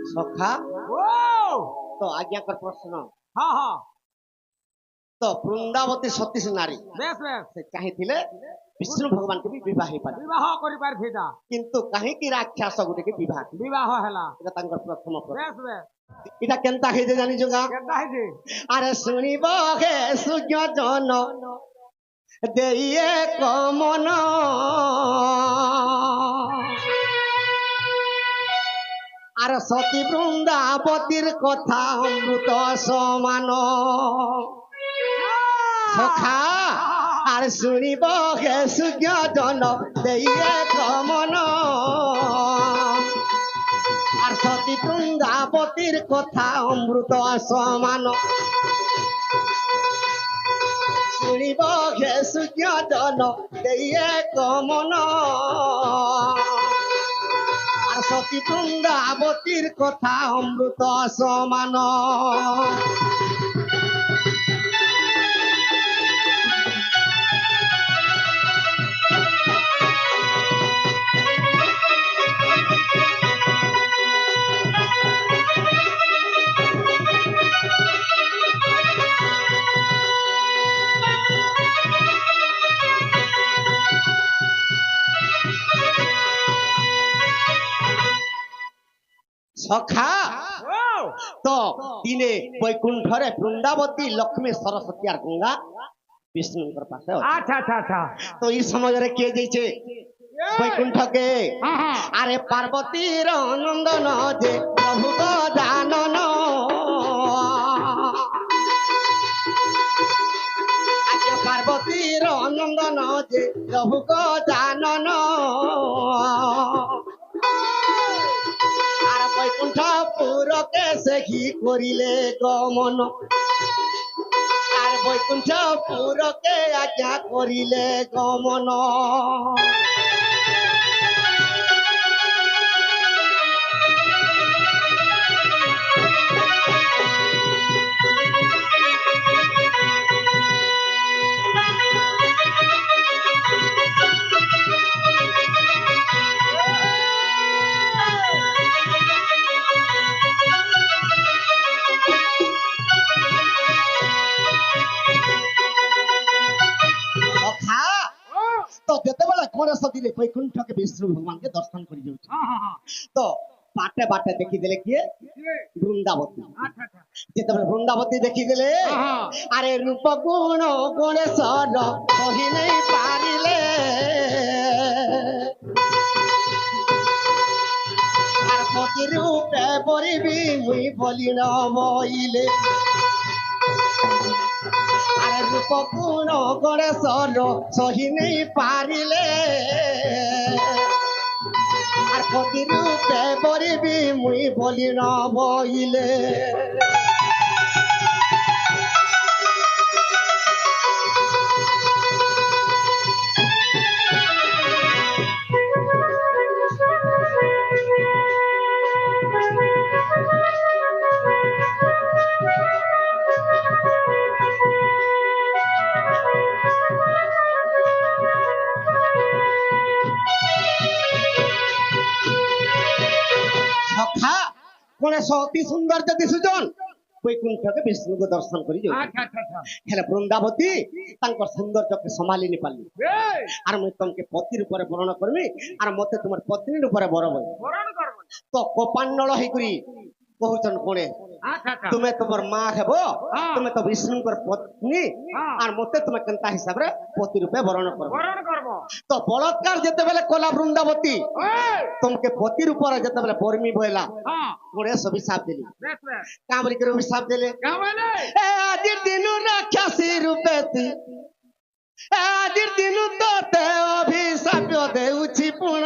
सखा ओ तो आज्ञाकर प्रश्न हाँ हाँ तो वृंदावती सतीश नारी बेस बेस से चाहिए विष्णु भगवान के भी विवाह पारे विवाह करि पार थिदा किंतु कहीं राक्षस गुटे के विवाह विवाह हला एटा तांकर प्रथम बेस प्रश्न बेस इटा केनता हे जानि जोगा केता है जी अरे सुनिब हे सुज्ञ जन देइए कमन আর সতী বৃন্দাবতীর কথা অমৃত সমান সখা আর শুনিব হে সুজ্ঞ জন দেইয়ে কমন আর সতী বৃন্দাবতীর কথা অমৃত সমান শুনিব হে সুজ্ঞ জন দেইয়ে কমন সতী বৃন্দাবতীর কথা অমৃত সমান सखा तो दिने वैकुंठरे वृंदावती लक्ष्मी सरस्वती और गंगा विष्णु पास अच्छा अच्छा अच्छा तो इस समय रे किए जैसे वैकुंठ के अरे पार्वती नंदन जे प्रभु को जानन आज पार्वती नंदन जे प्रभु को जानन বৈকুণ্ঠপুর কে সেখি করিলে গমন আর বৈকুণ্ঠপুর কে আজ্ঞা করিলে গমন तो जेतेबेले कोन सती रे वैकुंठ के विष्णु भगवान के दर्शन करि जाउ हाँ हाँ हाँ तो बाटे बाटे देखि देले किए वृंदावती अच्छा अच्छा जेतेबेले वृंदावती देखि देले अरे रूप गुण गणेश्वर कहि नहीं पारिले আর পতি রূপে পরিবি মুই বলি ন বইলে আরে রূপ গুণ গণেশ্বর সহি নেই পারিলে আর পতি রূপে পরিবি মুই বলি ন বইলে सखा कोने अति सौंदर्य दिसुजन वैकुंठ के विष्णु को दर्शन करी जाउ अच्छा अच्छा अच्छा हेले वृंदावती तांकर सौंदर्य के संभाली नि पाली आर मैं तुमके पति रूप रे वर्णन करबी आर मते तुमर पत्नी रूप रे बरबई वरण करबो तो कोपान्नल हेई करी बहुचन कोणे अच्छा अच्छा तुम्हें तुमर मां हेबो तुम्हें तो विष्णु कर पत्नी आर मते तुम कंता हिसाब रे पति रूपे वर्णन करबो तो बलात्कार जेते बेले कोला वृंदावती तुमके पति रूप रे जेते बेले बर्मी भइला कोणे सब हिसाब देली बेस बेस का बोली करे हिसाब देले क्या बोले ए आदि दिनु राक्षसी रूपे ती आदि दिनु तोते अभिशाप देउछि पुण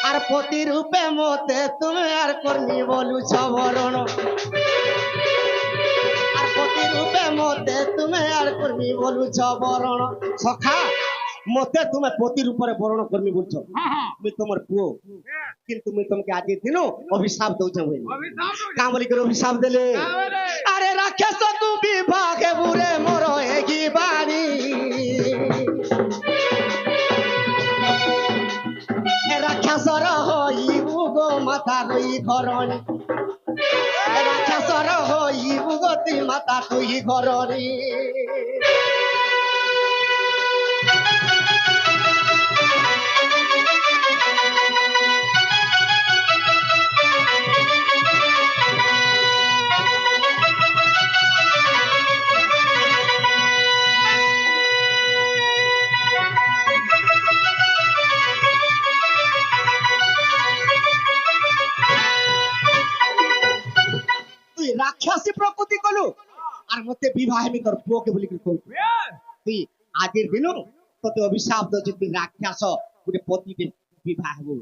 আর পতি রূপে মতে তুমি আর কর্মী বলুছ বরণ আর পতি রূপে মতে তুমি আর কর্মী বলুছ বরণ সখা মতে তুমি পতি রূপে বরণ কর্মী বলছ আমি তোমার পুও কিন্তু আমি তোমাকে আজি দিন অভিশাপ দউছ বলি কা বলি করে অভিশাপ দেলে আরে রাক্ষস তু বিভাগে বুরে মোর এগি বাড়ি রাক্ষসর হইবু মাথা তুই ঘরণী রাক্ষসর হইবু গতি মাতা তুই ঘরণী তুই রাক্ষসী প্রকৃতি কলু আর মতে বিবাহ আমি তোর পুকে বলি কলু তুই আজের দিন তোতে অভিশাপ দଉଛି তুই রাক্ষস গোটে পতিকে বিবাহ হবু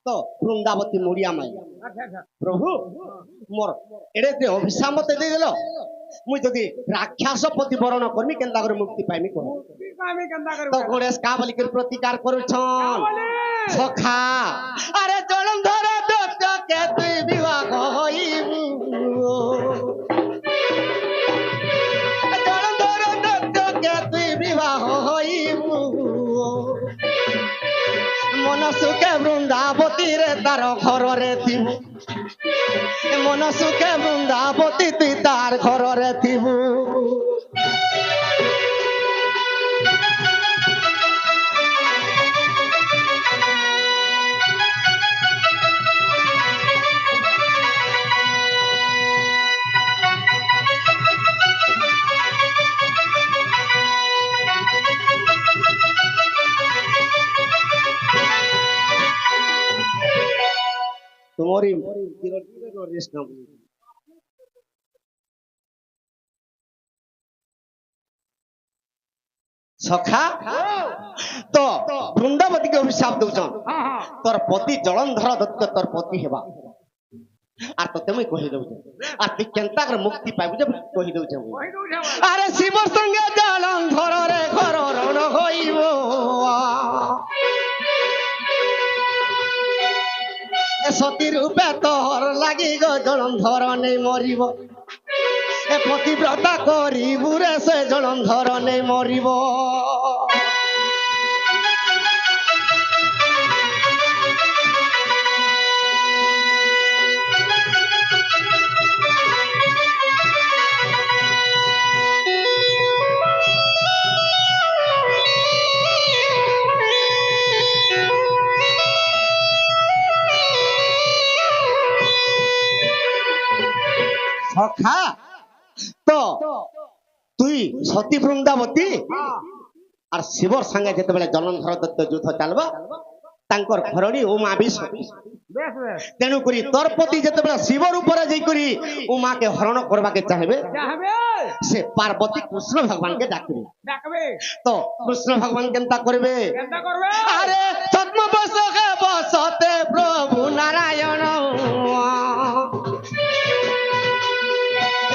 তো বৃন্দাবতী মরিয়া মাই প্রভু মোর এড়ে যে অভিশাপ মতে দেইদেল মুই যদি রাক্ষস পতি বরণ করমি কেনতা করে মুক্তি পাইমি কোন তো গণেশ কা বলি করে প্রতিকার করুছন সখা আরে জলন্ধর দত্তকে তুই বিবাহ হইবু জলন্ধর দত্তকে তুই বিবাহ হইবু মনসুকে বৃন্দাবতী রে তার ঘরে থিবু মনসুকে বৃন্দাবতী তুই তার ঘরে থিবু তোমারই রেস্ট না সখা তো বৃন্দাবতী কে অভিশাপ দৌছন তোর পতি জলন্ধর দত্ত তোর পতি হেবা আর তোতে মুই কহি দউছ আর তুই কেনতা করে মুক্তি পাইবু যে কহি দউছ আরে শিব সঙ্গে জলন্ধর রে ঘর রণ হইব সতী রূপে তোর লাগি গো জলন্ধর নেই মরিব এ পতিব্রতা করিবু রে সে জলন্ধর নেই মরিব সখা তো তুই সতী বৃন্দাবতী আর শিবর সঙ্গে যেতবে জলন্ধর দত্ত যুদ্ধ চালব তাঙ্কর ঘরণী উমা বিষ তেণু করি তোর পতি যেতবে শিবর উপরে যাই করি উমাকে হরণ করবাকে চাইবে সে পার্বতী কৃষ্ণ ভগবানকে ডাকবে তো কৃষ্ণ ভগবান কেনতা করবে আরে ছদ্ম বসকে বসতে প্রভু নারায়ণ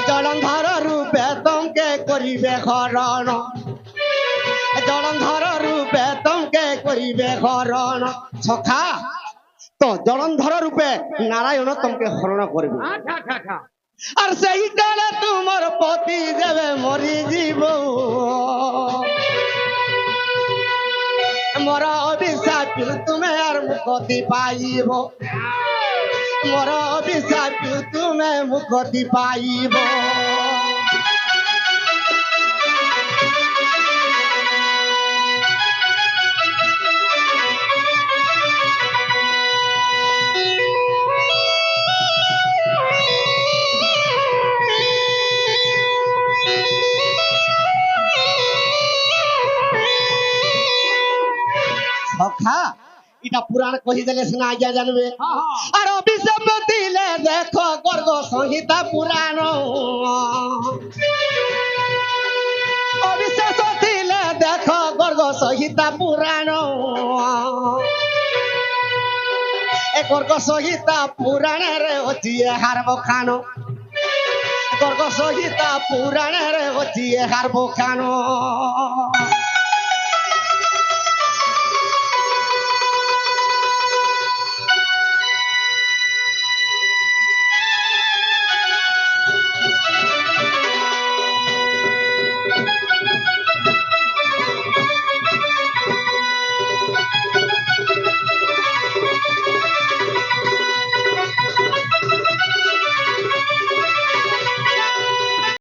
জলন্ধর রূপে তমকে করিবে হরণ জলন্ধর রূপে তমকে করিবে হরণ সখা তো জলন্ধর রূপে নারায়ণ তমকে হরণ করবে আর সেই কালে তোমার পতি যাবে মরি জীব মোর অভিশাপ তুমি আর মুক্তি পাইব মোর অভিশাপ তুমি মুক্তি পাইব সখা এটা পুরাণ কহিদেলে সিনা আজ্ঞা জানবে আর অভিশাপ দিলে দেখো গর্গ সংহিতা পুরাণ অবিশ্বাস দিলে দেখো গর্গ সংহিতা পুরাণ এ গর্গ সংহিতা পুরাণের অছি হারব খান গর্গ সংহিতা পুরাণের অছি হারব খান